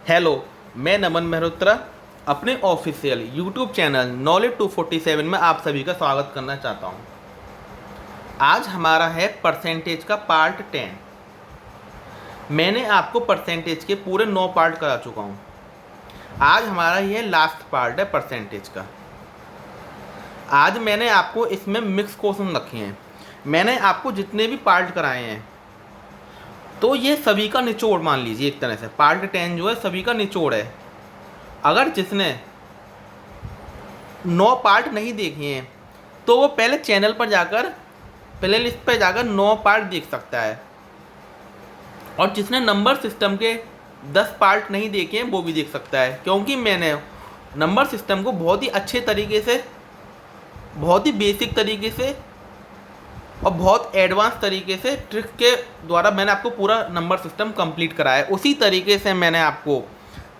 Hello, मैं नमन मेहरोत्रा अपने official YouTube channel knowledge 247 में आप सभी का स्वागत करना चाहता हूं। आज हमारा है परसेंटेज का पार्ट 10। मैंने आपको परसेंटेज के पूरे 9 पार्ट करा चुका हूं। आज हमारा यह लास्ट पार्ट है परसेंटेज का। आज मैंने आपको इसमें मिक्स क्वेश्चन रखे हैं। मैंने आपको जितने भी पार्ट कराए हैं तो ये सभी का निचोड़ मान लीजिए। एक तरह से पार्ट 10 जो है सभी का निचोड़ है। अगर जिसने 9 पार्ट नहीं देखे हैं तो वो पहले चैनल पर जाकर प्ले लिस्ट पर जाकर 9 पार्ट देख सकता है, और जिसने नंबर सिस्टम के 10 पार्ट नहीं देखे हैं वो भी देख सकता है, क्योंकि मैंने नंबर सिस्टम को बहुत ही अच्छे तरीके से, बहुत ही बेसिक तरीके से और बहुत एडवांस तरीके से ट्रिक के द्वारा मैंने आपको पूरा नंबर सिस्टम कंप्लीट कराया है। उसी तरीके से मैंने आपको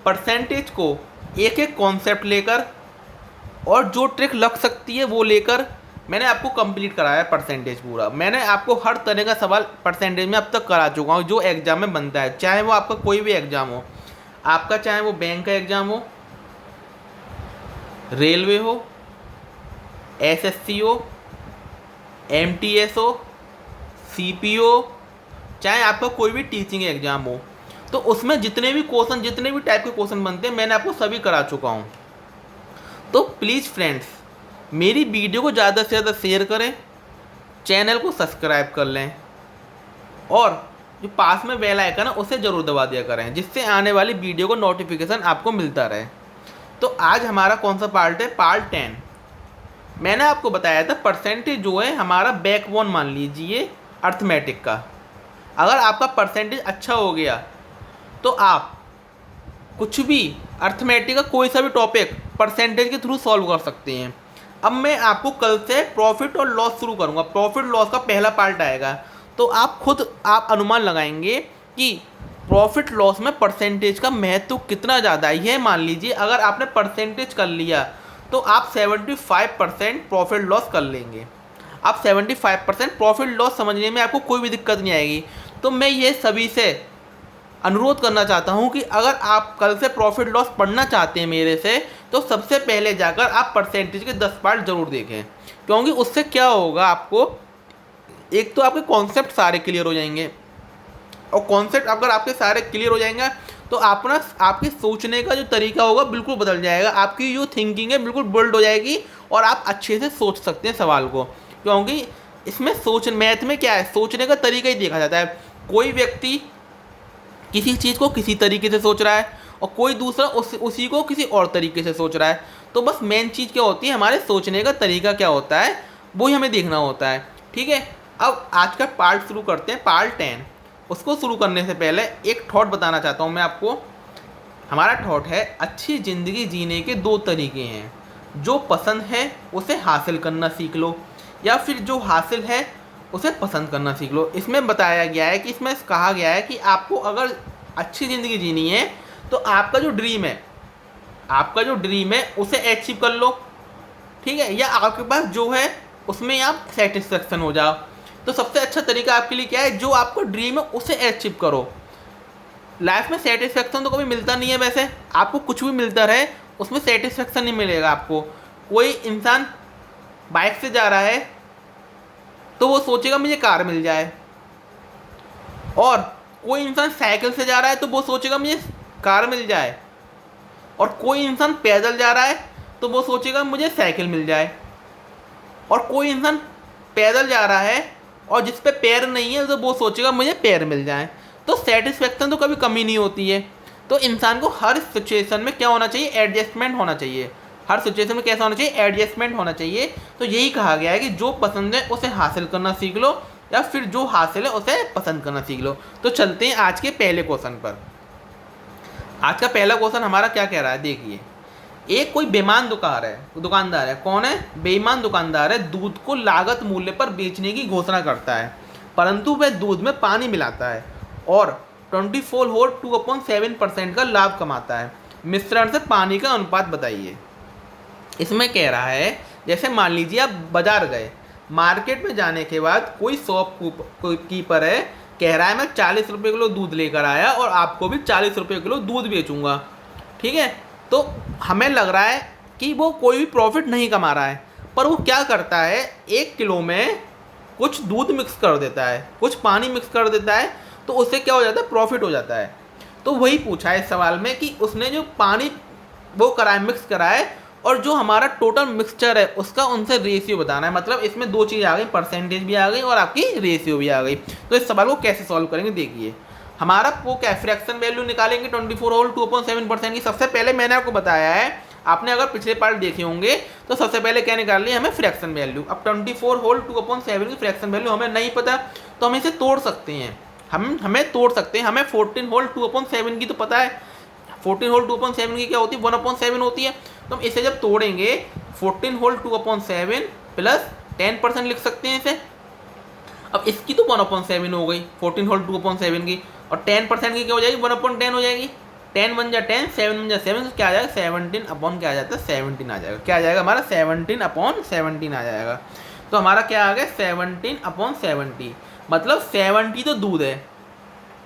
परसेंटेज को एक एक कॉन्सेप्ट लेकर और जो ट्रिक लग सकती है वो लेकर मैंने आपको कंप्लीट कराया है परसेंटेज पूरा। मैंने आपको हर तरह का सवाल परसेंटेज में अब तक करा चुका हूँ जो एग्ज़ाम में बनता है, चाहे वो आपका कोई भी एग्ज़ाम हो, आपका चाहे वो बैंक का एग्ज़ाम हो, रेलवे हो, एसएससी हो, एमटीएस हो, सीपीओ, चाहे आपका कोई भी टीचिंग एग्ज़ाम हो, तो उसमें जितने भी क्वेश्चन, जितने भी टाइप के क्वेश्चन बनते हैं मैंने आपको सभी करा चुका हूँ। तो प्लीज़ फ्रेंड्स, मेरी वीडियो को ज़्यादा से ज़्यादा शेयर करें, चैनल को सब्सक्राइब कर लें और जो पास में बेल आइकन है उसे ज़रूर दबा दिया करें, जिससे आने वाली वीडियो को नोटिफिकेशन आपको मिलता रहे। तो आज हमारा कौन सा पार्ट है? पार्ट 10। मैंने आपको बताया था परसेंटेज जो है हमारा बैकबोन मान लीजिए अर्थमेटिक का। अगर आपका परसेंटेज अच्छा हो गया तो आप कुछ भी अर्थमेटिक का कोई सा भी टॉपिक परसेंटेज के थ्रू सॉल्व कर सकते हैं। अब मैं आपको कल से प्रॉफिट और लॉस शुरू करूंगा। प्रॉफिट लॉस का पहला पार्ट आएगा, तो आप अनुमान लगाएंगे कि प्रॉफिट लॉस में परसेंटेज का महत्व कितना ज़्यादा है। यह मान लीजिए अगर आपने परसेंटेज कर लिया तो आप 75% प्रॉफिट लॉस कर लेंगे। आप 75% प्रॉफिट लॉस समझने में आपको कोई भी दिक्कत नहीं आएगी। तो मैं ये सभी से अनुरोध करना चाहता हूँ कि अगर आप कल से प्रॉफिट लॉस पढ़ना चाहते हैं मेरे से, तो सबसे पहले जाकर आप परसेंटेज के 10 पार्ट ज़रूर देखें, क्योंकि उससे क्या होगा, आपको एक तो आपके कॉन्सेप्ट सारे क्लियर हो जाएंगे, और कॉन्सेप्ट अगर आपके सारे क्लियर हो जाएंगे तो आपके सोचने का जो तरीका होगा बिल्कुल बदल जाएगा। आपकी जो थिंकिंग है बिल्कुल बिल्ड हो जाएगी और आप अच्छे से सोच सकते हैं सवाल को, क्योंकि इसमें मैथ में क्या है, सोचने का तरीका ही देखा जाता है। कोई व्यक्ति किसी चीज़ को किसी तरीके से सोच रहा है और कोई दूसरा उसी को किसी और तरीके से सोच रहा है। तो बस मेन चीज़ क्या होती है, हमारे सोचने का तरीका क्या होता है वो ही हमें देखना होता है। ठीक है, अब आज का पार्ट शुरू करते हैं, पार्ट 10। उसको शुरू करने से पहले एक थॉट बताना चाहता हूँ मैं आपको। हमारा थॉट है, अच्छी ज़िंदगी जीने के 2 तरीके हैं। जो पसंद है उसे हासिल करना सीख लो, या फिर जो हासिल है उसे पसंद करना सीख लो। इसमें बताया गया है कि इसमें कहा गया है कि आपको अगर अच्छी ज़िंदगी जीनी है तो आपका जो ड्रीम है उसे अचीव कर लो। ठीक है, या आपके पास जो है उसमें आप सेटिस्फेक्शन हो जाओ। तो सबसे अच्छा तरीका आपके लिए क्या है, जो आपका ड्रीम है उसे अचीव करो। लाइफ में सेटिस्फेक्शन तो कभी मिलता नहीं है, वैसे आपको कुछ भी मिलता रहे उसमें सेटिस्फेक्शन नहीं मिलेगा आपको। कोई इंसान बाइक से जा रहा है तो वो सोचेगा मुझे कार मिल जाए, और कोई इंसान साइकिल से जा रहा है तो वो सोचेगा मुझे कार मिल जाए, और कोई इंसान पैदल जा रहा है तो वो सोचेगा मुझे साइकिल मिल जाए, और कोई इंसान पैदल जा रहा है और जिस पे पैर नहीं है तो वो सोचेगा मुझे पैर मिल जाए। तो सेटिस्फेक्शन तो कभी कमी नहीं होती है। तो इंसान को हर सिचुएशन में क्या होना चाहिए, एडजस्टमेंट होना चाहिए। हर सिचुएशन में कैसा होना चाहिए, एडजस्टमेंट होना चाहिए। तो यही कहा गया है कि जो पसंद है उसे हासिल करना सीख लो, या फिर जो हासिल है उसे पसंद करना सीख लो। तो चलते हैं आज के पहले क्वेश्चन पर। आज का पहला क्वेश्चन हमारा क्या कह रहा है, देखिए। एक कोई बेईमान दुकानदार है। कौन है? बेईमान दुकानदार है। दूध को लागत मूल्य पर बेचने की घोषणा करता है, परंतु वह दूध में पानी मिलाता है और 24 होल 2/7% का लाभ कमाता है। मिश्रण से पानी का अनुपात बताइए। इसमें कह रहा है, जैसे मान लीजिए आप बाजार गए, मार्केट में जाने के बाद कोई शॉप कीपर है, कह रहा है मैं 40 रुपये किलो दूध लेकर आया और आपको भी 40 रुपये किलो दूध बेचूंगा, ठीक है। तो हमें लग रहा है कि वो कोई भी प्रॉफिट नहीं कमा रहा है, पर वो क्या करता है 1 किलो में कुछ दूध मिक्स कर देता है, कुछ पानी मिक्स कर देता है, तो उससे क्या हो जाता है, प्रॉफिट हो जाता है। तो वही पूछा है इस सवाल में कि उसने जो पानी वो कराए, मिक्स कराए, और जो हमारा टोटल मिक्सचर है उसका उनसे रेशियो बताना है। मतलब इसमें दो चीज़ आ गई, परसेंटेज भी आ गई और आपकी रेशियो भी आ गई। तो इस सवाल को कैसे सॉल्व करेंगे देखिए। हमारा वो क्या फ्रैक्शन वैल्यू निकालेंगे 24 होल 2.7% की। सबसे पहले मैंने आपको बताया है, आपने अगर पिछले पार्ट देखे होंगे तो सबसे पहले क्या निकाल लिया, हमें फ्रैक्शन वैल्यू। अब 24 होल 2.7 की फ्रैक्शन वैल्यू हमें नहीं पता, तो हम इसे तोड़ सकते हैं, हमें तोड़ सकते हैं। हमें 14 होल 2.7 की तो पता है, 14 होल 2.7 की क्या होती है, 1/7 होती है। तो हम इसे जब तोड़ेंगे 14 होल 2/7 प्लस 10% लिख सकते हैं इसे। अब इसकी तो 1/7 हो गई 14 होल 2/7 की, और 10% की क्या हो जाएगी, 1/10 हो जाएगी। 10 बन जा 10, 7 बन जा 7, क्या आ जाएगा 17 अपॉन क्या आ जाता है 17 आ जाएगा। क्या आ जाएगा हमारा 17/17 आ जाएगा। तो हमारा क्या आ गया 17/70, मतलब 70 तो दूध है,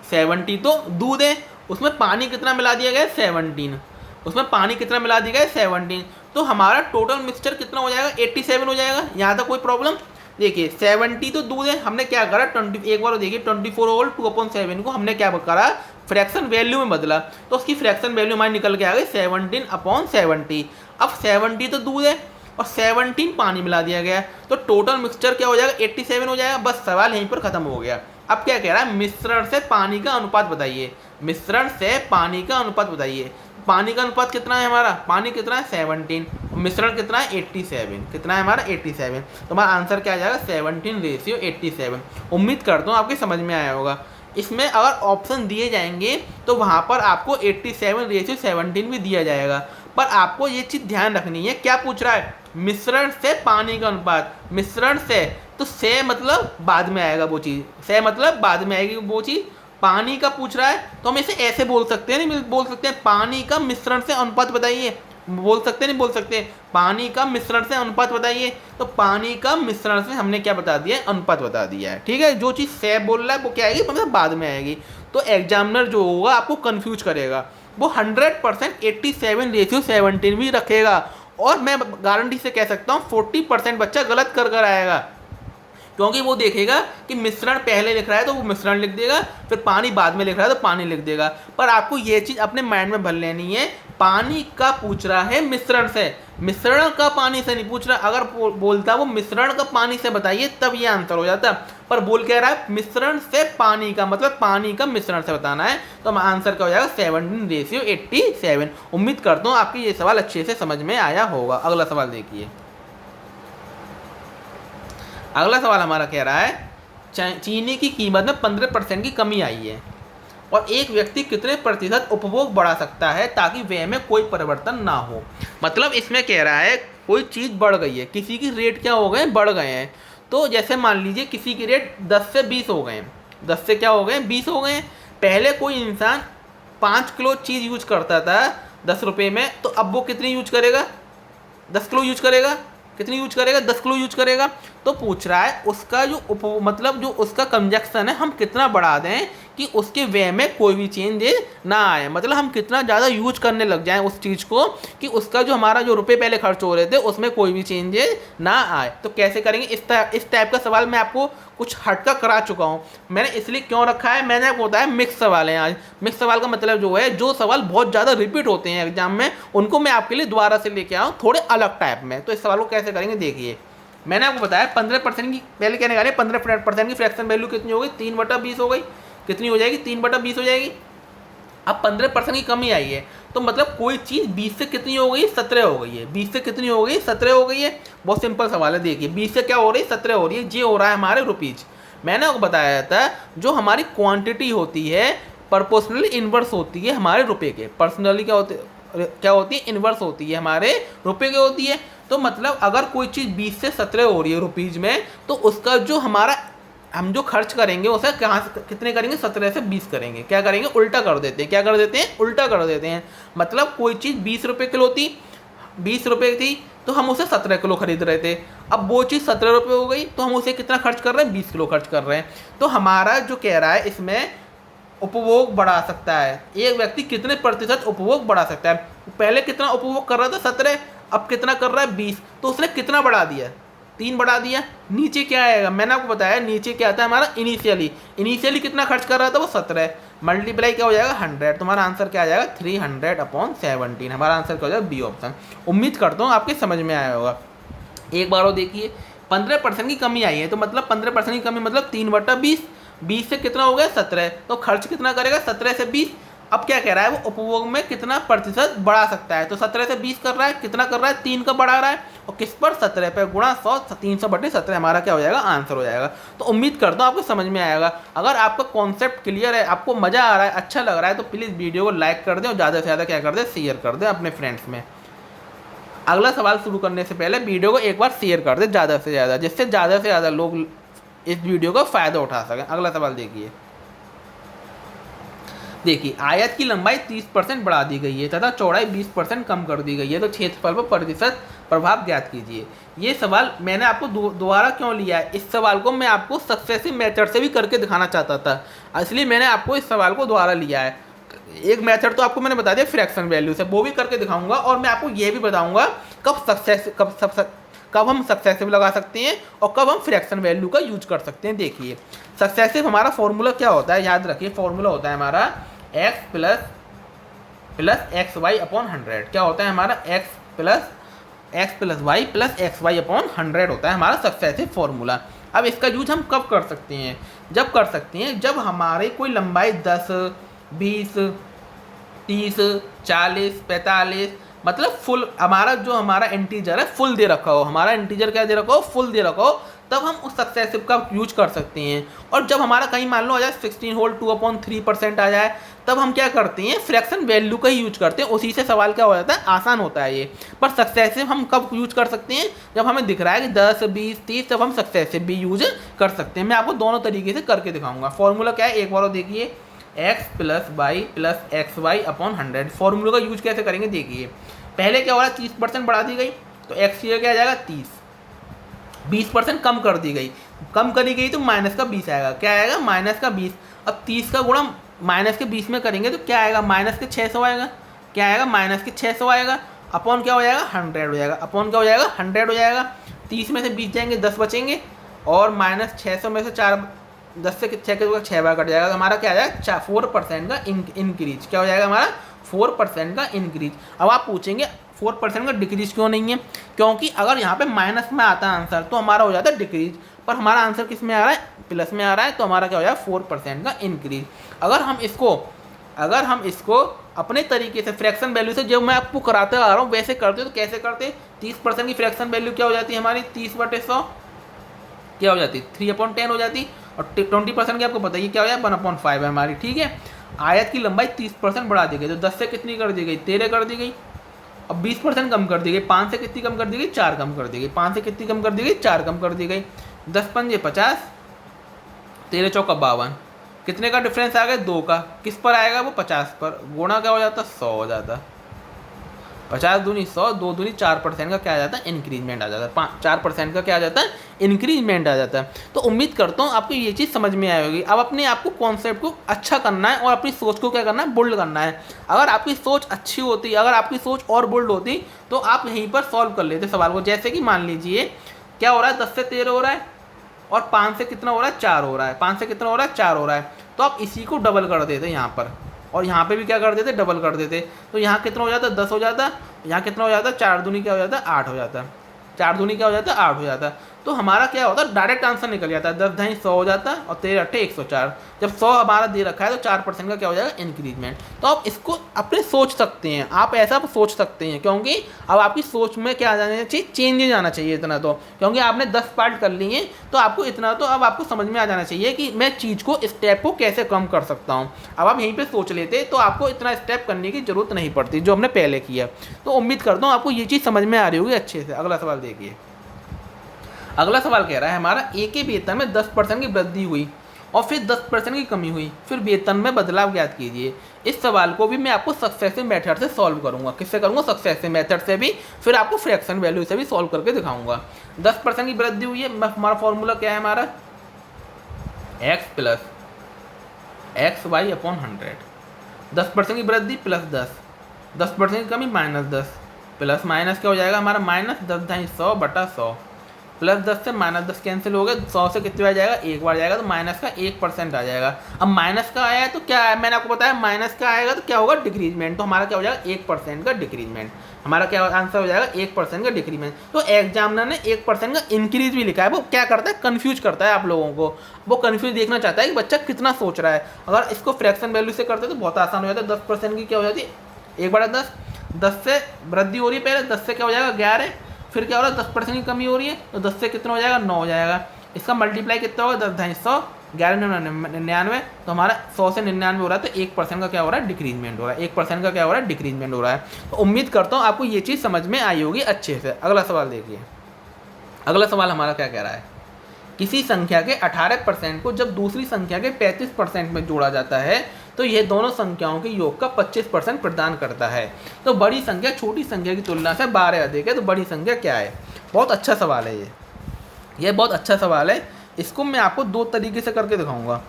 70 तो दूध है, उसमें पानी कितना मिला दिया गया 17, उसमें पानी कितना मिला दिया गया 17। तो हमारा टोटल मिक्सचर कितना हो जाएगा 87 हो जाएगा। यहाँ तक कोई प्रॉब्लम, देखिए 70 तो दूध है, हमने क्या करा 20, एक बार देखिए 24 होल 2/7 को हमने क्या करा फ्रैक्शन वैल्यू में बदला, तो उसकी फ्रैक्शन वैल्यू हमारी निकल के आ गई 17/70। अब 70 तो दूध है और 17 पानी मिला दिया गया, तो टोटल मिक्सचर क्या हो जाएगा 87 हो जाएगा। बस सवाल यहीं पर खत्म हो गया। अब क्या कह रहा है, मिश्रण से पानी का अनुपात बताइए, मिश्रण से पानी का अनुपात बताइए। पानी का अनुपात कितना है हमारा, पानी कितना है 17, मिश्रण कितना है 87, कितना है हमारा 87। तो हमारा आंसर क्या आ जाएगा 17:87। उम्मीद करता हूँ आपके समझ में आया होगा। इसमें अगर ऑप्शन दिए जाएंगे तो वहाँ पर आपको 87:17 भी दिया जाएगा, पर आपको ये चीज़ ध्यान रखनी है। क्या पूछ रहा है, मिश्रण से पानी का अनुपात, मिश्रण से, तो से मतलब बाद में आएगा वो चीज़, से मतलब बाद में आएगी वो चीज़। पानी का पूछ रहा है तो हम इसे ऐसे बोल सकते हैं, नहीं बोल सकते हैं पानी का मिश्रण से अनुपात बताइए, बोल सकते हैं नहीं बोल सकते, पानी का मिश्रण से अनुपात बताइए। तो पानी का मिश्रण से हमने क्या बता दिया है, अनुपात बता दिया है, ठीक है। जो चीज़ से बोल रहा है वो क्या आएगी, मतलब बाद में आएगी। तो एग्जामिनर जो होगा आपको कंफ्यूज करेगा, वो 100% 87:17 भी रखेगा, और मैं गारंटी से कह सकता हूँ 40% बच्चा गलत कर कर आएगा, क्योंकि वो देखेगा कि मिश्रण पहले लिख रहा है तो वो मिश्रण लिख देगा, फिर पानी बाद में लिख रहा है तो पानी लिख देगा। पर आपको ये चीज़ अपने माइंड में भर लेनी है, पानी का पूछ रहा है मिश्रण से, मिश्रण का पानी से नहीं पूछ रहा। अगर बोलता वो मिश्रण का पानी से बताइए तब ये आंसर हो जाता, पर बोल कह रहा है मिश्रण से पानी का, मतलब पानी का मिश्रण से बताना है। तो हम आंसर क्या हो जाएगा 17:87। उम्मीद करता हूँ आपकी ये सवाल अच्छे से समझ में आया होगा। अगला सवाल देखिए। अगला सवाल हमारा कह रहा है चीनी की कीमत में 15% की कमी आई है और एक व्यक्ति कितने प्रतिशत उपभोग बढ़ा सकता है ताकि व्यय में कोई परिवर्तन ना हो। मतलब इसमें कह रहा है कोई चीज़ बढ़ गई है, किसी की रेट क्या हो गए, बढ़ गए हैं। तो जैसे मान लीजिए किसी की रेट 10 से 20 हो गए हैं, 10 से क्या हो गए 20 हो गए हैं। पहले कोई इंसान 5 किलो चीज़ यूज करता था 10 रुपये में, तो अब वो कितनी यूज करेगा, 10 किलो यूज करेगा, कितनी यूज करेगा 10 किलो यूज करेगा। तो पूछ रहा है उसका जो मतलब जो उसका कंजक्शन है हम कितना बढ़ा दें कि उसके व्यय में कोई भी चेंज ना आए, मतलब हम कितना ज़्यादा यूज करने लग जाएं उस चीज़ को कि उसका जो हमारा जो रुपए पहले खर्च हो रहे थे उसमें कोई भी चेंजेस ना आए। तो कैसे करेंगे, इस टाइप का सवाल मैं आपको कुछ हटका करा चुका हूँ। मैंने इसलिए क्यों रखा है, मैंने आपको बताया मिक्स सवाल है आज। मिक्स सवाल का मतलब जो है जो सवाल बहुत ज़्यादा रिपीट होते हैं एग्जाम में, उनको मैं आपके लिए दोबारा से लेके आऊँ थोड़े अलग टाइप में। तो इस सवाल को कैसे करेंगे देखिए। मैंने आपको बताया 15% की, पहले क्या निकाले 15% की फ्रैक्शन वैल्यू कितनी हो गई 3/20 हो गई, कितनी हो जाएगी 3/20 हो जाएगी। अब 15% की कमी आई है तो मतलब कोई चीज़ 20 से कितनी हो गई 17 हो गई है, 20 से कितनी हो गई 17 हो गई है। बहुत सिंपल सवाल है, देखिए 20 से क्या हो रही है 17 हो रही है, ये हो रहा है हमारे रुपीज़। मैंने आपको बताया था जो हमारी क्वांटिटी होती है प्रोपोर्शनली इन्वर्स होती है हमारे रुपए के, पर्सनली क्या होती है इन्वर्स होती है हमारे रुपए के होती है। तो मतलब अगर कोई चीज़ 20 से 17 हो रही है रुपीज़ में, तो उसका जो हमारा हम जो खर्च करेंगे उसे कहाँ से कितने करेंगे 17 से 20 करेंगे। क्या करेंगे उल्टा कर देते हैं, क्या कर देते हैं उल्टा कर देते हैं। मतलब कोई चीज़ 20 रुपये किलो थी, 20 रुपये थी तो हम उसे 17 किलो खरीद रहे थे। अब वो चीज़ 17 रुपये हो गई, तो हम उसे कितना खर्च कर रहे हैं, 20 किलो खर्च कर रहे हैं। तो हमारा जो कह रहा है इसमें उपभोग बढ़ा सकता है, एक व्यक्ति कितने प्रतिशत उपभोग बढ़ा सकता है। पहले कितना उपभोग कर रहा था 17, अब कितना कर रहा है 20, तो उसने कितना बढ़ा दिया, 3 बढ़ा दिया। नीचे क्या आएगा, मैंने आपको बताया नीचे क्या आता है हमारा इनिशियली कितना खर्च कर रहा था वो 17, मल्टीप्लाई क्या हो जाएगा 100, तुम्हारा आंसर क्या आ जाएगा 300/17। हमारा आंसर क्या हो जाएगा बी ऑप्शन। उम्मीद करता हूँ आपके समझ में आया होगा। एक बार वो देखिए 15% की कमी आई है, तो मतलब 15% की कमी मतलब 3/20, 20 से कितना हो गया 17, तो खर्च कितना करेगा 17 से 20। अब क्या कह रहा है वो उपभोग में कितना प्रतिशत बढ़ा सकता है, तो 17 से 20 कर रहा है, कितना कर रहा है 3 का बढ़ा रहा है, और किस पर 17 पे गुणा 100, 300/17 हमारा क्या हो जाएगा आंसर हो जाएगा। तो उम्मीद करता हूँ आपको समझ में आएगा। अगर आपका कॉन्सेप्ट क्लियर है, आपको मज़ा आ रहा है, अच्छा लग रहा है, तो प्लीज़ वीडियो को लाइक कर दें और ज़्यादा से ज़्यादा क्या कर दें शेयर कर दें अपने फ्रेंड्स में। अगला सवाल शुरू करने से पहले वीडियो को एक बार शेयर कर दें ज़्यादा से ज़्यादा, जिससे ज़्यादा से ज़्यादा लोग इस वीडियो का फ़ायदा उठा सकें। अगला सवाल देखिए आयत की लंबाई 30% बढ़ा दी गई है तथा चौड़ाई 20% कम कर दी गई है, तो क्षेत्रफल पर प्रतिशत प्रभाव ज्ञात कीजिए। ये सवाल मैंने आपको दोबारा क्यों लिया है, इस सवाल को मैं आपको सक्सेसिव मेथड से भी करके दिखाना चाहता था, इसलिए मैंने आपको इस सवाल को दोबारा लिया है। एक मेथड तो आपको मैंने बता दिया फ्रैक्शन वैल्यू से, वो भी करके दिखाऊंगा, और मैं आपको ये भी बताऊंगा कब हम सक्सेसिव लगा सकते हैं और कब हम फ्रैक्शन वैल्यू का यूज कर सकते हैं। देखिए सक्सेसिव हमारा फॉर्मूला क्या होता है, याद रखिए फॉर्मूला होता है हमारा x plus x y upon 100। क्या होता है हमारा x plus y plus x y upon 100 होता है हमारा सक्सेसिव फॉर्मूला। अब इसका यूज हम कब कर सकते हैं, जब कर सकते हैं जब हमारे कोई लंबाई 10, 20, 30, 40, 45 मतलब फुल हमारा इंटीजर है फुल दे रखा हो, हमारा इंटीजर क्या दे रखा हो फुल दे रखा हो, तब हम उस सक्सेसिव का यूज कर सकते हैं। और जब हमारा कहीं मान लो आ जाए 16 होल 2/3% आ जाए, तब हम क्या करते हैं फ्रैक्शन वैल्यू का ही यूज करते हैं, उसी से सवाल क्या हो जाता है आसान होता है ये। पर सक्सेसिव हम कब यूज कर सकते हैं, जब हमें दिख रहा है कि 10, 20, 30, तब हम सक्सेसिव भी यूज कर सकते हैं। मैं आपको दोनों तरीके से करके दिखाऊंगा। फॉर्मूला क्या है एक बार देखिए, x plus y plus x y upon 100। Formula का यूज कैसे करेंगे देखिए, पहले क्या हो रहा है 30% बढ़ा दी गई, तो x की क्या आ जाएगा 30, 20% कम कर दी गई, कम करी गई तो माइनस का 20 आएगा, क्या आएगा माइनस का 20। अब 30 का गुणा माइनस के 20 में करेंगे तो क्या आएगा माइनस के 600 आएगा, क्या आएगा माइनस के 600 आएगा, अपॉन क्या हो जाएगा 100 हो जाएगा, अपॉन क्या हो जाएगा 100 हो जाएगा। 30 में से 20 जाएंगे 10 बचेंगे, और माइनस 600 में से 10 से 6 के 6 बार कट जाएगा, तो हमारा क्या आ जाएगा 4% का इंक्रीज, क्या हो जाएगा हमारा 4% का इंक्रीज। अब आप पूछेंगे 4% का डिक्रीज क्यों नहीं है, क्योंकि अगर यहाँ पे माइनस में आता है आंसर तो हमारा हो जाता है डिक्रीज, पर हमारा आंसर किस में आ रहा है प्लस में आ रहा है, तो हमारा क्या हो जाएगा 4% का इंक्रीज। अगर हम इसको अपने तरीके से फ्रैक्शन वैल्यू से जो मैं आपको कराते आ रहा हूँ वैसे करते तो कैसे करते, 30% की फ्रैक्शन वैल्यू क्या हो जाती है हमारी 30/100 क्या हो जाती 3/10 हो जाती, और 20% की आपको बताइए क्या हो जाए 1/5 है हमारी, ठीक है। आयत की लंबाई 30% बढ़ा दी गई, तो 10 से कितनी कर दी गई 13 कर दी गई, अब 20% कम कर दी गई, 5 से कितनी कम कर दी गई 4 कम कर दी गई, 5 से कितनी कम कर दी गई 4 कम कर दी गई, 10 पंजे 50, 13 चौका 52, कितने का डिफरेंस आ गया 2 का, किस पर आएगा वो 50 पर, गुणा क्या हो जाता 100 हो जाता, 50 दूनी 100, 2 दूनी 4% का क्या आ जाता है इंक्रीजमेंट आ जाता है, 4% का क्या आ जाता है इंक्रीजमेंट आ जाता है। तो उम्मीद करता हूँ आपको ये चीज़ समझ में आई होगी। अब अपने आपको कॉन्सेप्ट को अच्छा करना है और अपनी सोच को क्या करना है बोल्ड करना है। अगर आपकी सोच अच्छी होती, अगर आपकी सोच और बोल्ड होती तो आप यहीं पर सॉल्व कर लेते सवाल को। जैसे कि मान लीजिए क्या हो रहा है 10 से 13 हो रहा है, और 5 से कितना हो रहा है 4 हो रहा है, 5 से कितना हो रहा है 4 हो रहा है, तो आप इसी को डबल कर देते यहाँ पर, और यहाँ पे भी क्या कर देते डबल कर देते, तो यहाँ कितना हो जाता 10 हो जाता, यहाँ कितना हो जाता 4 दूनी क्या हो जाता 8 हो जाता, 4 दूनी क्या हो जाता 8 हो जाता। तो हमारा क्या होता है डायरेक्ट आंसर निकल जाता है, 10 ढाई 100 हो जाता है, और 13 अट्ठे 104। जब 100 हमारा दे रखा है तो 4% का क्या हो जाएगा इंक्रीजमेंट। तो आप इसको अपने सोच सकते हैं, आप ऐसा सोच सकते हैं, क्योंकि अब आपकी सोच में क्या आ जाना चाहिए चेंजेज आना चाहिए इतना, तो क्योंकि आपने 10 पार्ट कर लिए तो आपको इतना तो अब आपको समझ में आ जाना चाहिए कि मैं चीज़ को स्टेप को कैसे कम कर सकता हूँ। अब आप यहीं पर सोच लेते तो आपको इतना स्टेप करने की जरूरत नहीं पड़ती जो हमने पहले किया। तो उम्मीद करता हूँ आपको ये चीज़ समझ में आ रही होगी अच्छे से। अगला सवाल देखिए, अगला सवाल कह रहा है हमारा ए के वेतन में 10% की वृद्धि हुई और फिर 10% की कमी हुई, फिर वेतन में बदलाव ज्ञात कीजिए। इस सवाल को भी मैं आपको सक्सेसिव मेथड से सॉल्व करूंगा। किससे करूंगा? सक्सेसिव मेथड से भी, फिर आपको फ्रैक्शन वैल्यू से भी सॉल्व करके दिखाऊंगा। 10% की वृद्धि हुई है, हमारा फॉर्मूला क्या है? हमारा x plus x y upon 100। 10% की वृद्धि प्लस 10, 10% की कमी माइनस 10, प्लस माइनस क्या हो जाएगा हमारा? माइनस 10/100/100, प्लस 10 से माइनस 10 कैंसिल हो गए, 100 से कितने बार जाएगा? एक बार जाएगा, तो माइनस का 1% आ जाएगा। अब माइनस का आया है तो क्या है? मैंने आपको बताया माइनस का आएगा तो क्या होगा? डिक्रीजमेंट। तो हमारा क्या हो जाएगा? 1% का डिक्रीजमेंट। हमारा क्या आंसर हो जाएगा? 1% का डिक्रीजमेंट। तो एग्जामिनर ने 1% का इंक्रीज भी लिखा है। वो क्या करता है? कन्फ्यूज करता है आप लोगों को। वो कन्फ्यूज देखना चाहता है कि बच्चा कितना सोच रहा है। अगर इसको फ्रैक्शन वैल्यू से करते तो बहुत आसान हो जाता है। 10% की क्या हो जाती है? 1/10, 10 से वृद्धि हो रही है, पहले 10 से क्या हो जाएगा? 11, फिर क्या हो रहा है? 10% की कमी हो रही है, तो 10 से कितना हो जाएगा? 9 हो जाएगा। इसका मल्टीप्लाई कितना होगा? 10/100, 11×99, तो हमारा 100 से 99 हो रहा है, तो 1% का क्या हो रहा है? डिक्रीजमेंट हो रहा है। 1% का क्या हो रहा है? डिक्रीजमेंट हो रहा है। तो उम्मीद करता हूँ आपको ये चीज़ समझ में आई होगी अच्छे से। अगला सवाल देखिए। अगला सवाल हमारा क्या कह रहा है? किसी संख्या के 18% को जब दूसरी संख्या के 35% में जोड़ा जाता है तो यह दोनों संख्याओं के योग का 25% प्रदान करता है। तो बड़ी संख्या छोटी संख्या की तुलना से 12 अधिक है, तो बड़ी संख्या क्या है? बहुत अच्छा सवाल है ये बहुत अच्छा सवाल है। इसको मैं आपको दो तरीके से करके दिखाऊंगा।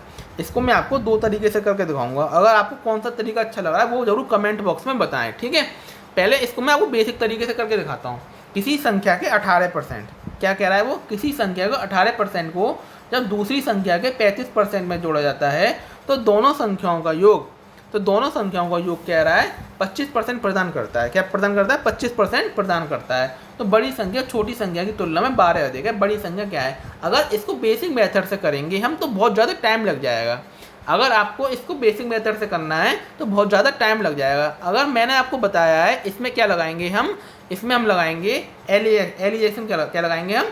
अगर आपको कौन सा तरीका अच्छा लग रहा है वो जरूर कमेंट बॉक्स में बताएं, ठीक है। पहले इसको मैं आपको बेसिक तरीके से करके दिखाता हूँ। किसी संख्या के 18%, क्या कह रहा है वो? किसी संख्या को 18% को जब दूसरी संख्या के 35% में जोड़ा जाता है तो दोनों संख्याओं का योग कह रहा है 25% प्रदान करता है। क्या प्रदान करता है? 25% प्रदान करता है। तो बड़ी संख्या छोटी संख्या की तुलना में 12 अधिक है। बड़ी संख्या क्या है? अगर इसको बेसिक मेथड से करेंगे हम तो बहुत ज़्यादा टाइम लग जाएगा। अगर आपको इसको बेसिक मेथड से करना है तो बहुत ज़्यादा टाइम लग जाएगा। अगर मैंने आपको बताया है इसमें क्या लगाएंगे हम? इसमें हम लगाएंगे एलिजेशन। क्या लगाएंगे हम?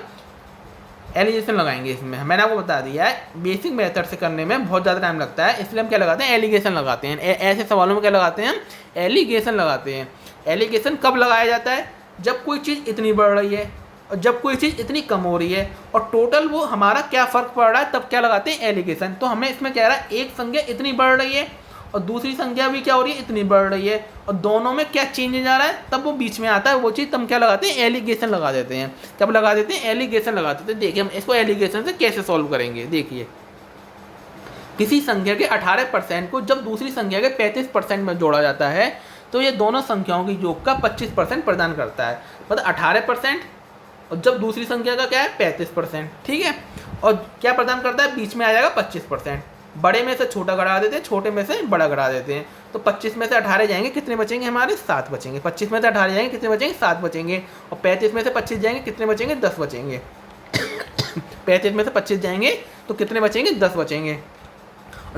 एलिगेशन लगाएंगे। इसमें मैंने आपको बता दिया है बेसिक मेथड से करने में बहुत ज़्यादा टाइम लगता है, इसलिए हम क्या लगाते हैं? एलिगेशन लगाते हैं। ऐसे सवालों में क्या लगाते हैं? हम एलिगेशन लगाते हैं। एलिगेशन कब लगाया जाता है? जब कोई चीज़ इतनी बढ़ रही है और जब कोई चीज़ इतनी कम हो रही है और टोटल वो हमारा क्या फ़र्क पड़ रहा है, तब क्या लगाते हैं? एलिगेशन। तो हमें इसमें कह रहा है एक संख्या इतनी बढ़ रही है और दूसरी संख्या भी क्या हो रही है? इतनी बढ़ रही है, और दोनों में क्या चेंज आ रहा है, तब वो बीच में आता है वो चीज़। हम क्या लगाते हैं? एलिगेशन लगा देते हैं। कब लगा देते हैं? एलिगेशन लगा देते हैं। देखिए हम इसको एलिगेशन से कैसे सॉल्व करेंगे। देखिए, किसी संख्या के 18% को जब दूसरी संख्या के 35% में जोड़ा जाता है तो ये दोनों संख्याओं के योग का 25% प्रदान करता है। मतलब 18% और जब दूसरी संख्या का क्या है? 35%, ठीक है। और क्या प्रदान करता है? बीच में आ जाएगा 25%। बड़े में से छोटा घटा देते हैं, छोटे में से बड़ा घटा देते हैं। तो 25 में से 18 जाएंगे, कितने बचेंगे हमारे? 7 बचेंगे। 25 में से 18 जाएंगे, कितने बचेंगे? 7 बचेंगे। और 35 में से 25 जाएंगे, कितने बचेंगे? 10 बचेंगे। 35 में से 25 जाएंगे तो कितने बचेंगे? 10 बचेंगे।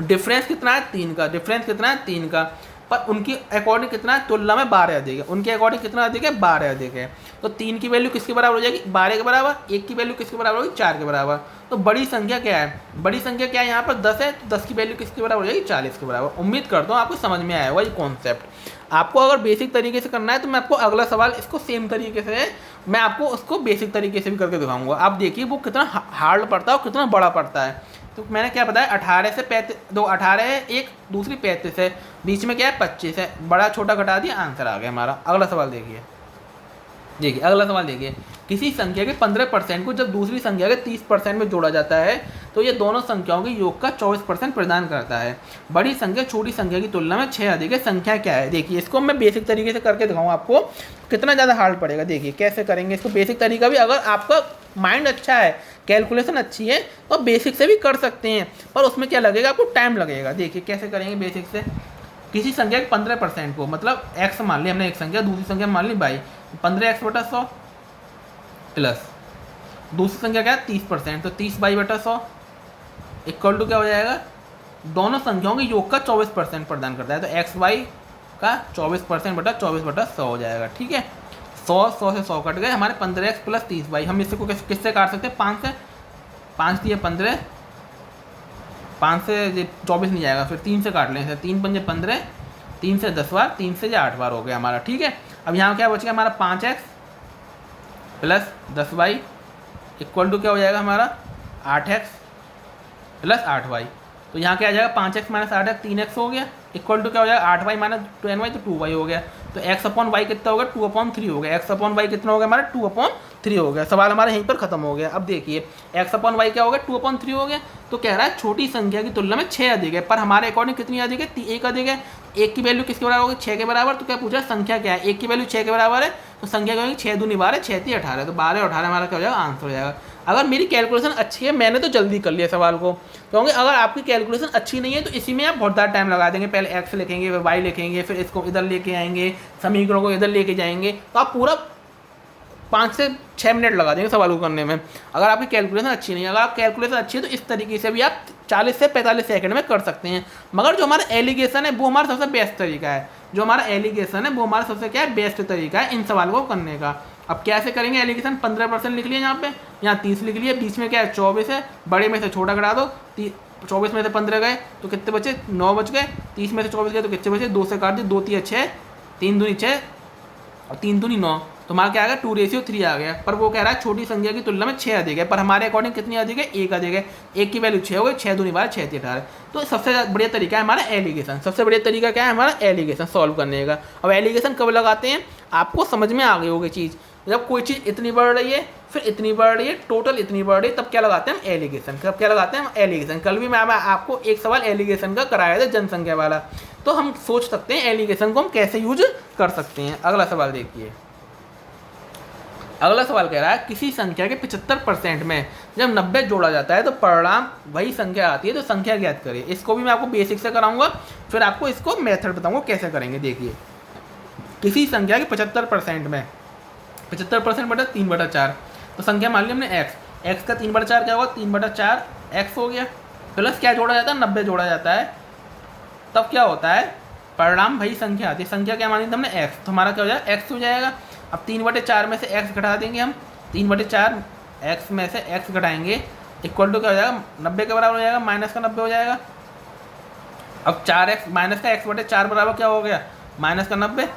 डिफरेंस कितना है? 3 का। डिफरेंस कितना है? 3 का। पर उनकी अकॉर्डिंग कितना है? तुलना में 12 अधिक है। उनके अकॉर्डिंग कितना अधिक है? 12 अधिक है। तो 3 की वैल्यू किसके बराबर हो जाएगी? 12 के बराबर। 1 की वैल्यू किसके बराबर होगी? 4 के बराबर। तो बड़ी संख्या क्या है? बड़ी संख्या क्या है? यहाँ पर 10 है, तो 10 की वैल्यू किसके बराबर हो जाएगी? 40 के बराबर। उम्मीद करता हूँ आपको समझ में आया होगा ये कॉन्सेप्ट। आपको अगर बेसिक तरीके से करना है तो मैं आपको अगला सवाल इसको सेम तरीके से मैं आपको उसको बेसिक तरीके से भी करके दिखाऊंगा। आप देखिए वो कितना हार्ड पड़ता है और कितना बड़ा पड़ता है। तो मैंने क्या बताया? 18 से 35, 18 है, एक दूसरी 35 है, बीच में क्या है? 25 है। बड़ा छोटा घटा दिया, आंसर आ गया हमारा। अगला सवाल देखिए। अगला सवाल देखिए। किसी संख्या के 15% को जब दूसरी संख्या के 30% में जोड़ा जाता है तो ये दोनों संख्याओं के योग का 24% प्रदान करता है। बड़ी संख्या छोटी संख्या की तुलना में 6 अधिक है। संख्या क्या है? देखिए इसको मैं बेसिक तरीके से करके दिखाऊँ आपको कितना ज़्यादा हार्ड पड़ेगा। देखिए कैसे करेंगे इसको बेसिक तरीका भी। अगर आपका माइंड अच्छा है, कैलकुलेशन अच्छी है तो बेसिक से भी कर सकते हैं, पर उसमें क्या लगेगा? आपको टाइम लगेगा। देखिए कैसे करेंगे बेसिक से। किसी संख्या के 15% को, मतलब x मान ली हमने एक संख्या, दूसरी संख्या मान ली y, 15x/100 प्लस दूसरी संख्या क्या है? 30%, तो 30y/100 इक्वल टू क्या हो जाएगा? दोनों संख्याओं के योग का 24% प्रदान करता है। तो xy का 24%/24/100 हो जाएगा, ठीक है। 100 से 100 कट गए, हमारे 15x प्लस 30y। हम इससे को किससे काट सकते हैं? 5 से। 5 दिए 15, 5 से 24 नहीं जाएगा, फिर 3 से काट लें। 3 पंजे 15, 3 से 10 बार, 3 से 8 बार हो गया हमारा, ठीक है। अब यहाँ क्या बच गया हमारा? 5x plus 10y equal to क्या हो जाएगा हमारा? 8x plus 8y। तो यहाँ क्या आ जाएगा 5x माइनस 8x 3x हो गया, इक्वल टू क्या हो जाएगा 8y माइनस 2ny तो 2y हो गया। तो x अपॉन वाई कितना हो गया 2/3 हो गया, x अपॉन वाई कितना हो गया हमारा 2/3 हो गया। सवाल हमारा यहीं पर खत्म हो गया। अब देखिए x अपॉन वाई क्या हो गया 2/3 हो गया। तो कह रहा है छोटी संख्या की तुलना में 6 अधिक है, पर हमारे अकॉर्डिंग कितनी अधिक है 1 अधिक है। 1 की वैल्यू किसके बराबर होगी 6 के बराबर। तो क्या पूछा संख्या क्या है, 1 की वैल्यू 6 के बराबर है तो संख्या क्या होगी 6 दूनी 12 6 3 18, तो 12 18 हमारा क्या हो जाएगा आंसर हो जाएगा। अगर मेरी कैलकुलेशन अच्छी है मैंने तो जल्दी कर लिया सवाल को, क्योंकि अगर आपकी कैलकुलेशन अच्छी नहीं है तो इसी में आप बहुत ज़्यादा टाइम लगा देंगे। पहले एक्स लिखेंगे फिर वाई लिखेंगे फिर इसको इधर लेके आएंगे, समीकरणों को इधर लेके जाएंगे, तो आप पूरा 5 से 6 मिनट लगा देंगे सवाल को करने में, अगर आपकी कैलकुलेशन अच्छी नहीं है। अगर आप कैलकुलेशन अच्छी है तो इस तरीके से भी आप 40 से 45 सेकंड में कर सकते हैं। मगर जो हमारा एलिगेशन है वो हमारा सबसे बेस्ट तरीका है, जो हमारा एलिगेशन है वो हमारा सबसे क्या है बेस्ट तरीका है इन सवाल को करने का। अब कैसे करेंगे एलिगेशन, 15% लिख लिया यहाँ पे, यहाँ 30 लिख लिया, बीच में क्या है 24 है, बड़े में से छोटा घटा दो, 24 में से 15 गए तो कितने बचे 9 बच गए, 30 में से 24 गए तो कितने बचे 2 से काट दिए, 2 3 6, 3 दूनी 6 और 3 दूनी 9, तो हमारा क्या आ गया 2:3 आ गया। पर वो कह रहा है छोटी संख्या की तुलना में 6 अधिक है, पर हमारे अकॉर्डिंग कितनी अधिक है 1 अधिक है। 1 की वैल्यू 6 हो गई, 6 दूनी 12 6 3 18। तो सबसे बढ़िया तरीका है हमारा एलिगेशन, सबसे बढ़िया तरीका क्या है हमारा एलिगेशन सॉल्व करने का। अब एलिगेशन कब लगाते हैं आपको समझ में आ गई होगी चीज़, जब कोई चीज़ इतनी बढ़ रही है फिर इतनी बढ़ रही है टोटल इतनी बढ़ रही है, तब क्या लगाते हैं हम एलिगेशन। कब क्या लगाते हैं हम एलिगेशन। कल भी मैं आपको एक सवाल एलिगेशन का कराया था जनसंख्या वाला, तो हम सोच सकते हैं एलिगेशन को हम कैसे यूज कर सकते हैं। अगला सवाल देखिए, अगला सवाल कह रहा है किसी संख्या के 75% में जब 90 जोड़ा जाता है तो परिणाम वही संख्या आती है, तो संख्या ज्ञात करिए। इसको भी मैं आपको बेसिक से कराऊंगा, फिर आपको इसको मेथड बताऊंगा कैसे करेंगे। देखिए किसी संख्या के 75% में 75% बटा 3/4, तो संख्या मान ली हमने x का 3/4 क्या होगा 3/4 x हो गया, प्लस क्या जोड़ा जाता है 90 जोड़ा जाता है, तब क्या होता है परिणाम वही संख्या आती है। संख्या क्या मानी थी हमने x, तो हमारा क्या हो जाएगा x हो जाएगा। अब 3/4 में से x घटा देंगे हम, 3/4 x में से x घटाएंगे इक्वल टू क्या हो जाएगा 90 के बराबर हो जाएगा, माइनस का 90 हो जाएगा। अब 4x माइनस का x/4 बराबर क्या हो गया माइनस का 90,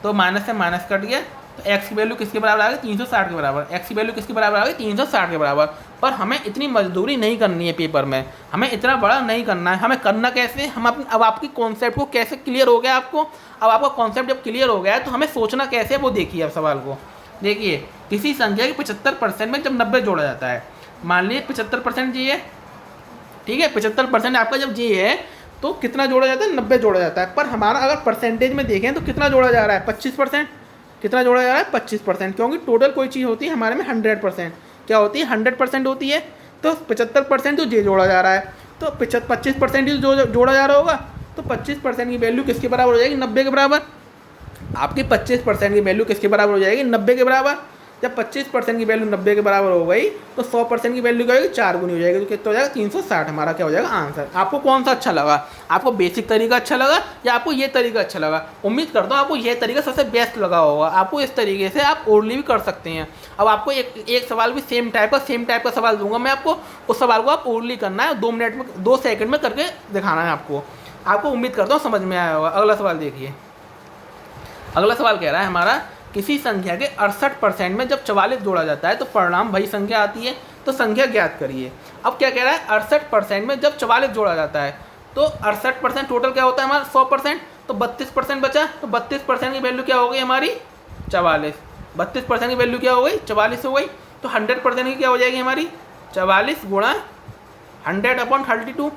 तो माइनस से माइनस कट गया, तो x की वैल्यू किसके बराबर आ गई 360 के बराबर। x की वैल्यू किसके बराबर आ गई 360 के बराबर। पर हमें इतनी मजदूरी नहीं करनी है पेपर में, हमें इतना बड़ा नहीं करना है। हमें करना कैसे, हम अब आपकी कॉन्सेप्ट को कैसे क्लियर हो गया आपको, अब आपका कॉन्सेप्ट जब क्लियर हो गया है तो हमें सोचना कैसे है वो देखिए। अब सवाल को देखिए, किसी संख्या के 75% में जब 90 जोड़ा जाता है, मान लीजिए 75% जी है, ठीक है 75% आपका जब जी है तो कितना जोड़ा जाता है 90 जोड़ा जाता है। पर हमारा अगर परसेंटेज में देखें तो कितना जोड़ा जा रहा है 25%, कितना जोड़ा जा रहा है 25%, क्योंकि टोटल कोई चीज़ होती है हमारे में 100%, क्या होती है 100% होती है, तो 75% तो जे जोड़ा जा रहा है, तो 25% ही जो जोड़ा जा रहा होगा, तो 25% की वैल्यू किसके बराबर हो जाएगी 90 के बराबर। आपकी 25% की वैल्यू किसके बराबर हो जाएगी 90 के बराबर। जब 25% की वैल्यू 90 के बराबर हो गई तो 100% की वैल्यू क्या होगी 4 गुनी हो जाएगी, तो कितना हो जाएगा 360 हमारा क्या हो जाएगा आंसर। आपको कौन सा अच्छा लगा, आपको बेसिक तरीका अच्छा लगा या आपको ये तरीका अच्छा लगा। उम्मीद करता हूँ आपको ये तरीका सबसे बेस्ट लगा होगा। आपको इस तरीके से आप ओरली भी कर सकते हैं। अब आपको एक सवाल भी सेम टाइप का सवाल दूंगा मैं आपको, उस सवाल को आप ओरली करना है 2 मिनट में 2 सेकंड में करके दिखाना है आपको उम्मीद करता हूँ समझ में आया होगा। अगला सवाल देखिए, अगला सवाल कह रहा है हमारा किसी संख्या के 68% में जब 44 जोड़ा जाता है तो परिणाम वही संख्या आती है, तो संख्या ज्ञात करिए। अब क्या कह रहा है 68% में जब 44 जोड़ा जाता है तो 68% टोटल क्या होता है हमारा 100%, तो 32% बचा, तो 32% की वैल्यू क्या हो गई हमारी 44, 32% की वैल्यू क्या हो गई 44 हो गई, तो 100% की क्या हो जाएगी हमारी 44 गुणा 100/32,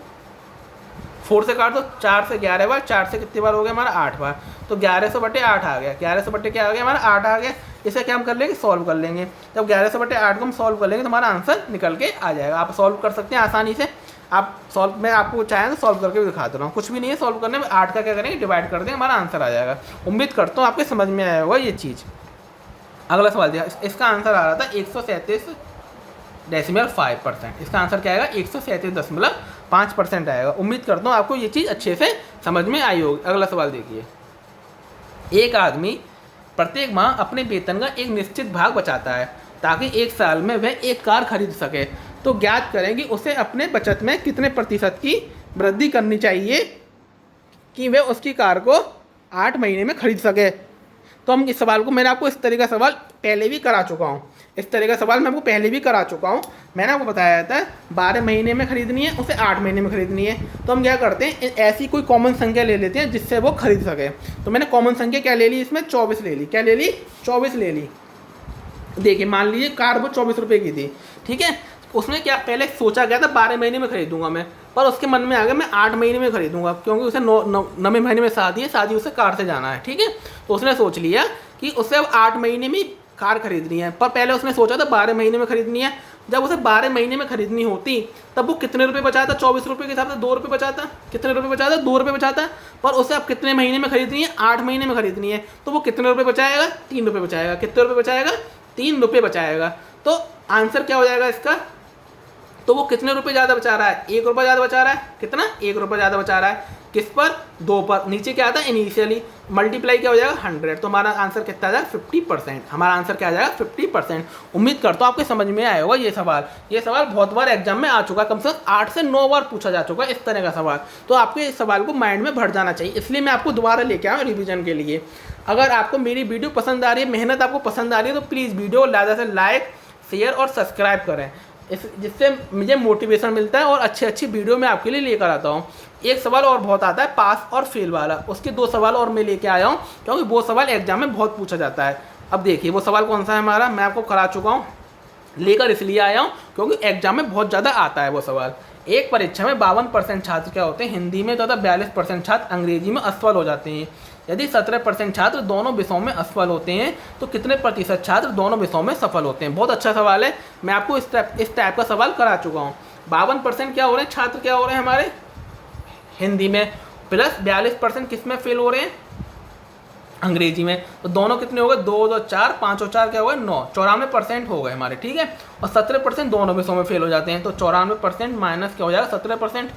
4 से काट दो, 4 से 11 बार, 4 से कितनी बार हो गया हमारा 8 बार, तो 1100/8 आ गया, 1100 क्या आ गया हमारा 8 आ गया। इसे क्या हम कर लेंगे सॉल्व कर लेंगे, जब 1100/8 को हम सॉल्व कर लेंगे तो हमारा आंसर निकल के आ जाएगा। आप सॉल्व कर सकते हैं आसानी से, आप सॉल्व मैं आपको चाहें तो सॉल्व करके भी दिखा दे रहा हूँ, कुछ भी नहीं है सॉल्व करने में। 8 का क्या करेंगे डिवाइड कर देंगे, हमारा आंसर आ जाएगा। उम्मीद करता हूँ आपके समझ में आया होगा ये चीज़। अगला सवाल दिया, इसका आंसर आ रहा था 137.5%, इसका आंसर क्या आएगा 137.5% आएगा। उम्मीद करता हूँ आपको ये चीज़ अच्छे से समझ में आई होगी। अगला सवाल देखिए, एक आदमी प्रत्येक माह अपने वेतन का एक निश्चित भाग बचाता है ताकि एक साल में वह एक कार खरीद सके, तो ज्ञात करें कि उसे अपने बचत में कितने प्रतिशत की वृद्धि करनी चाहिए कि वह उसकी कार को 8 महीने में खरीद सके। तो हम इस सवाल को, मैंने आपको इस तरीके का सवाल पहले भी करा चुका हूँ, इस तरह का सवाल मैं आपको पहले भी करा चुका हूँ। मैंने आपको बताया था 12 महीने में खरीदनी है, उसे 8 महीने में खरीदनी है। तो हम क्या करते हैं, ऐसी कोई कॉमन संख्या ले लेते हैं जिससे वो खरीद सके। तो मैंने कॉमन संख्या क्या ले ली इसमें, 24 ले ली। क्या ले ली, 24 ले ली। देखिए मान लीजिए कार वो 24 रुपये की थी, ठीक है। उसने क्या पहले सोचा गया था 12 महीने में खरीदूंगा मैं, पर उसके मन में आ गया मैं 8 महीने में खरीदूंगा, क्योंकि उसे 9वें महीने में शादी है, शादी उसे कार से जाना है, ठीक है। तो उसने सोच लिया कि उसे अब 8 महीने में कार खरीदनी है, पर पहले उसने सोचा था 12 महीने में खरीदनी है। जब उसे 12 महीने में खरीदनी होती तब वो कितने रुपए बचाता, 24 रुपये के हिसाब से 2 रुपये बचाता। कितने रुपये बचाता, 2 रुपये बचाता। पर उसे अब कितने महीने में खरीदनी है, 8 महीने में खरीदनी है, तो वो कितने रुपये बचाएगा, 3 रुपये बचाएगा। कितने रुपये बचाएगा, 3 रुपये बचाएगा। तो आंसर क्या हो जाएगा इसका, तो वो कितने रुपए ज़्यादा बचा रहा है, 1 रुपये ज़्यादा बचा रहा है। कितना, 1 रुपये ज़्यादा बचा रहा है। किस पर, 2 पर। नीचे क्या आता है, इनिशियली मल्टीप्लाई क्या हो जाएगा, 100। तो हमारा आंसर कितना आ जाएगा, 50%। हमारा आंसर क्या आ जाएगा, 50%। उम्मीद करता हूँ आपके समझ में आया होगा ये सवाल। ये सवाल बहुत बार एग्जाम में आ चुका है, कम से कम 8 से 9 बार पूछा जा चुका है इस तरह का सवाल। तो आपके इस सवाल को माइंड में भर जाना चाहिए, इसलिए मैं आपको दोबारा लेके आया रिविजन के लिए। अगर आपको मेरी वीडियो पसंद आ रही है, मेहनत आपको पसंद आ रही है, तो प्लीज़ वीडियो को ज़्यादा से लाइक, शेयर और सब्सक्राइब करें, जिससे मुझे मोटिवेशन मिलता है और अच्छी वीडियो मैं आपके लिए लेकर आता हूँ। एक सवाल और बहुत आता है पास और फेल वाला, उसके 2 सवाल और मैं लेके आया हूँ, क्योंकि वो सवाल एग्जाम में बहुत पूछा जाता है। अब देखिए वो सवाल कौन सा है हमारा, मैं आपको करा चुका हूँ, लेकर इसलिए आया हूँ क्योंकि एग्जाम में बहुत ज़्यादा आता है वो सवाल। एक परीक्षा में 52% छात्र क्या होते हैं, हिंदी में, तथा 42% छात्र अंग्रेजी में असफल हो जाते हैं। यदि 17% छात्र दोनों विषयों में असफल होते हैं तो कितने प्रतिशत छात्र दोनों विषयों में सफल होते हैं। बहुत अच्छा सवाल है, मैं आपको इस टाइप का सवाल करा चुका हूँ। 52% क्या हो रहे हैं छात्र, क्या हो रहे हैं हमारे हिंदी में, प्लस 42% किस में फेल हो रहे हैं, अंग्रेजी में। तो दोनों कितने हो गए, 2 2 4, 5 और 4 क्या हो गए, 9, 94% हो गए हमारे, ठीक है। और 17% दोनों विषयों में फेल हो जाते हैं, तो 94% माइनस क्या हो जाएगा, 17%।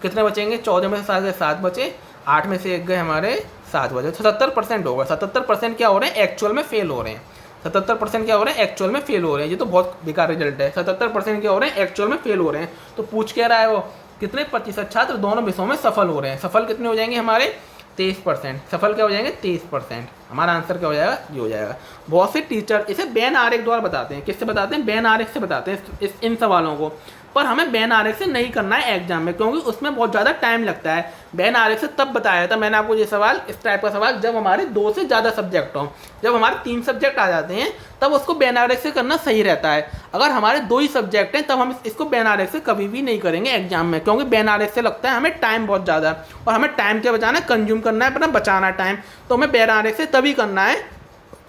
कितने बचेंगे, 14 में से 7 बचे, 8 में से 1 गए हमारे, 7 बचे, तो 77% हो गए। 77% क्या हो रहे हैं, एक्चुअल में फेल हो रहे हैं। 77% क्या हो रहे हैं, एक्चुअल में फेल हो रहे हैं। ये तो बहुत बेकार रिजल्ट है। 77% क्या हो रहे हैं, एक्चुअल में फेल हो रहे हैं। तो पूछ क्या रहा है वो, कितने प्रतिशत छात्र दोनों विषयों में सफल हो रहे हैं। सफल कितने हो जाएंगे हमारे, 23%। सफल क्या हो जाएंगे, 23%। हमारा आंसर क्या हो जाएगा, ये हो जाएगा। बहुत से टीचर इसे बेन आरेख द्वारा बताते हैं। किससे बताते हैं, बेन आरेख से बताते हैं इन सवालों को। पर हमें बेन आरेख से नहीं करना है एग्जाम में, क्योंकि उसमें बहुत ज़्यादा टाइम लगता है। बेन आरेख से तब बताया था मैंने आपको ये सवाल, इस टाइप का सवाल, जब हमारे 2 से ज़्यादा सब्जेक्ट हों। जब हमारे 3 सब्जेक्ट आ जाते हैं तब उसको बेन आरेख से करना सही रहता है। अगर हमारे 2 ही सब्जेक्ट हैं तब हम इसको बेन आरेख से कभी भी नहीं करेंगे एग्जाम में, क्योंकि बेन आरेख से लगता है हमें टाइम बहुत ज़्यादा, और हमें टाइम क्या बचाना है, कंज्यूम करना है, अपना बचाना टाइम। तो हमें बेन आरेख से तभी करना है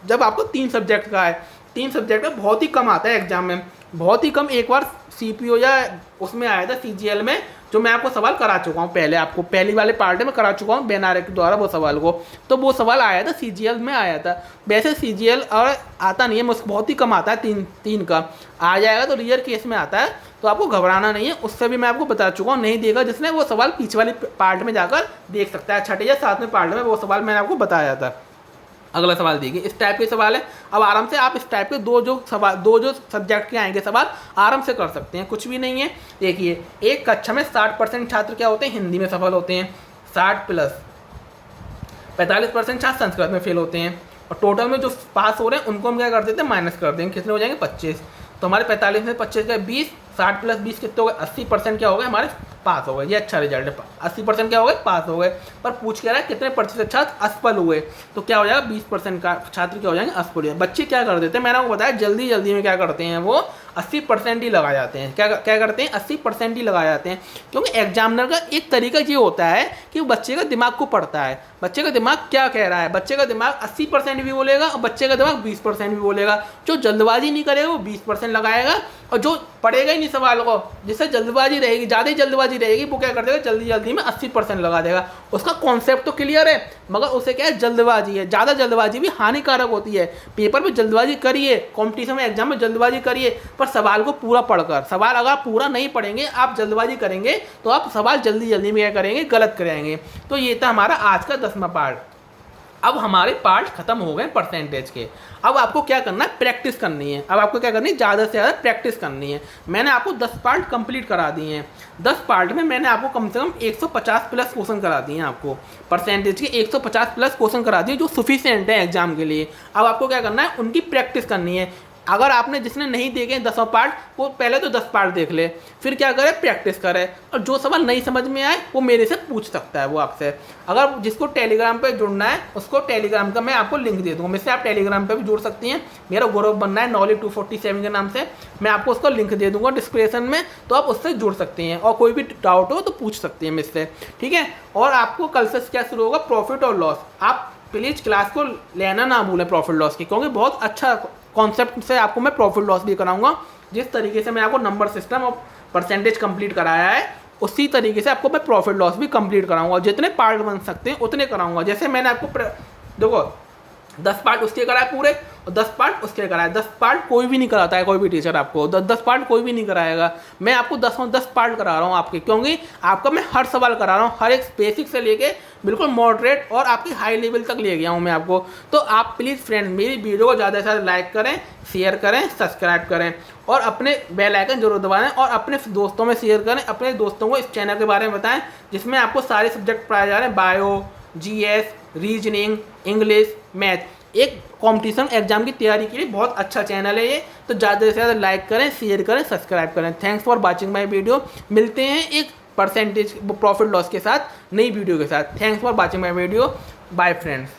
जब आपको 3 सब्जेक्ट का है। 3 सब्जेक्ट का बहुत ही कम आता है एग्जाम में, बहुत ही कम। एक बार सीपीओ या उसमें आया था सीजीएल में, जो मैं आपको सवाल करा चुका हूँ पहले, आपको पहली वाले पार्ट में करा चुका हूँ बेन आरेख के द्वारा वो सवाल को। तो वो सवाल आया था सीजीएल में आया था। वैसे सीजीएल और आता नहीं है, मुझको बहुत ही कम आता है, 3 का आ जाएगा तो रियल केस में आता है, तो आपको घबराना नहीं है। उससे भी मैं आपको बता चुका हूँ, नहीं देगा जिसने वो सवाल पीछे वाले पार्ट में जाकर देख सकता है, 6 या 7वें पार्ट में वो सवाल मैंने आपको बताया था। अगला सवाल देखिए, इस टाइप के सवाल है। अब आराम से आप इस टाइप के दो जो सब्जेक्ट के आएंगे सवाल आराम से कर सकते हैं, कुछ भी नहीं है। देखिए एक कक्षा में 60% छात्र क्या होते हैं, हिंदी में सफल होते हैं। 60 प्लस 45% छात्र संस्कृत में फेल होते हैं। और टोटल में जो पास हो रहे हैं उनको हम क्या कर देते हैं, माइनस कर देंगे। कितने हो जाएंगे, 25। तो हमारे 45 में 25 का 20, 60 प्लस 20 कितने हो गए, 80% क्या हो गए हमारे पास हो गए। ये अच्छा रिजल्ट है, 80% क्या हो गए, पास हो गए। पर पूछ क्या रहा है, कितने प्रतिशत छात्र असफल हुए, तो क्या हो जाएगा, 20% का छात्र क्या हो जाएंगे, असफल हुए। बच्चे क्या कर देते हैं, मैंने आपको बताया जल्दी में क्या करते हैं, वो 80% ही लगा जाते हैं। क्या करते हैं, 80% ही लगा जाते हैं। क्योंकि एग्जामिनर का एक तरीका ये होता है कि वो बच्चे का दिमाग को पढ़ता है, बच्चे का दिमाग क्या कह रहा है। बच्चे का दिमाग 80% भी बोलेगा और बच्चे का दिमाग 20% भी बोलेगा। जो जल्दबाजी नहीं करेगा वो 20% लगाएगा, और जो पढ़ेगा ही नहीं सवाल को, जिससे जल्दबाजी रहेगी, ज़्यादा ही जल्दबाजी रहेगी, वो क्या कर देगा, जल्दी में 80% लगा देगा। उसका कॉन्सेप्ट तो क्लियर है, मगर उसे क्या है, जल्दबाजी है। ज़्यादा जल्दबाजी भी हानिकारक होती है। पेपर में जल्दबाजी करिए, कॉम्पिटिशन में एग्जाम में जल्दबाजी करिए, पर सवाल को पूरा पढ़कर। सवाल अगर आप पूरा नहीं पढ़ेंगे, आप जल्दबाजी करेंगे, तो आप सवाल जल्दी में क्या करेंगे, गलत करेंगे। तो ये था हमारा आज का 10वां पार्ट। अब हमारे पार्ट खत्म हो गए परसेंटेज के। अब आपको क्या करना है, प्रैक्टिस करनी है। अब आपको क्या करनी है, ज़्यादा से ज़्यादा प्रैक्टिस करनी है। मैंने आपको 10 पार्ट कंप्लीट करा दिए हैं। 10 पार्ट में मैंने आपको कम से कम 150 प्लस क्वेश्चन करा दिए हैं। आपको परसेंटेज के 150 प्लस क्वेश्चन करा दिए, जो सफिशिएंट है एग्जाम के लिए। अब आपको क्या करना है, उनकी प्रैक्टिस करनी है। अगर आपने जिसने नहीं देखे 10 पार्ट, वो पहले तो 10 पार्ट देख ले, फिर क्या करे, प्रैक्टिस करे, और जो सवाल नहीं समझ में आए वो मेरे से पूछ सकता है वो आपसे। अगर जिसको टेलीग्राम पे जुड़ना है उसको टेलीग्राम का मैं आपको लिंक दे दूँगा, मुझसे आप टेलीग्राम पे भी जुड़ सकती हैं। मेरा ग्रुप बनना है नॉलेज 247 के नाम से, मैं आपको उसका लिंक दे दूँगा डिस्क्रिप्शन में, तो आप उससे जुड़ सकती हैं और कोई भी डाउट हो तो पूछ सकती हैं मुझसे, ठीक है। और आपको कल से क्या शुरू होगा, प्रॉफिट और लॉस। आप प्लीज़ क्लास को लेना ना भूलें प्रॉफिट लॉस की, क्योंकि बहुत अच्छा कॉन्सेप्ट से आपको मैं प्रॉफिट लॉस भी कराऊंगा। जिस तरीके से मैं आपको नंबर सिस्टम और परसेंटेज कंप्लीट कराया है, उसी तरीके से आपको मैं प्रॉफिट लॉस भी कंप्लीट कराऊंगा। जितने पार्ट बन सकते हैं उतने कराऊंगा। जैसे मैंने आपको देखो 10 पार्ट उसके कराए पूरे, और 10 पार्ट उसके कराए। 10 पार्ट कोई भी नहीं कराता है, कोई भी टीचर आपको 10 पार्ट कोई भी नहीं कराएगा। मैं आपको 10 पार्ट करा रहा हूँ आपके, क्योंकि आपका मैं हर सवाल करा रहा हूँ, हर एक बेसिक से लेके बिल्कुल मॉडरेट और आपकी हाई लेवल तक ले गया हूँ मैं आपको। तो आप प्लीज़ फ्रेंड मेरी वीडियो को ज़्यादा से ज़्यादा लाइक करें, शेयर करें, सब्सक्राइब करें, और अपने बेल आइकन जरूर दबाएं, और अपने दोस्तों में शेयर करें। अपने दोस्तों को इस चैनल के बारे में बताएं, जिसमें आपको सारे सब्जेक्ट पढ़ाए जा रहे हैं, bio, GS, reasoning, English, math. एक कॉम्पिटिशन एग्जाम की तैयारी के लिए बहुत अच्छा चैनल है ये। तो ज़्यादा से ज़्यादा लाइक करें, शेयर करें, सब्सक्राइब करें। Thanks for watching my video. मिलते हैं एक परसेंटेज प्रॉफिट लॉस के साथ, नई वीडियो के साथ। Thanks for watching my video. Bye friends.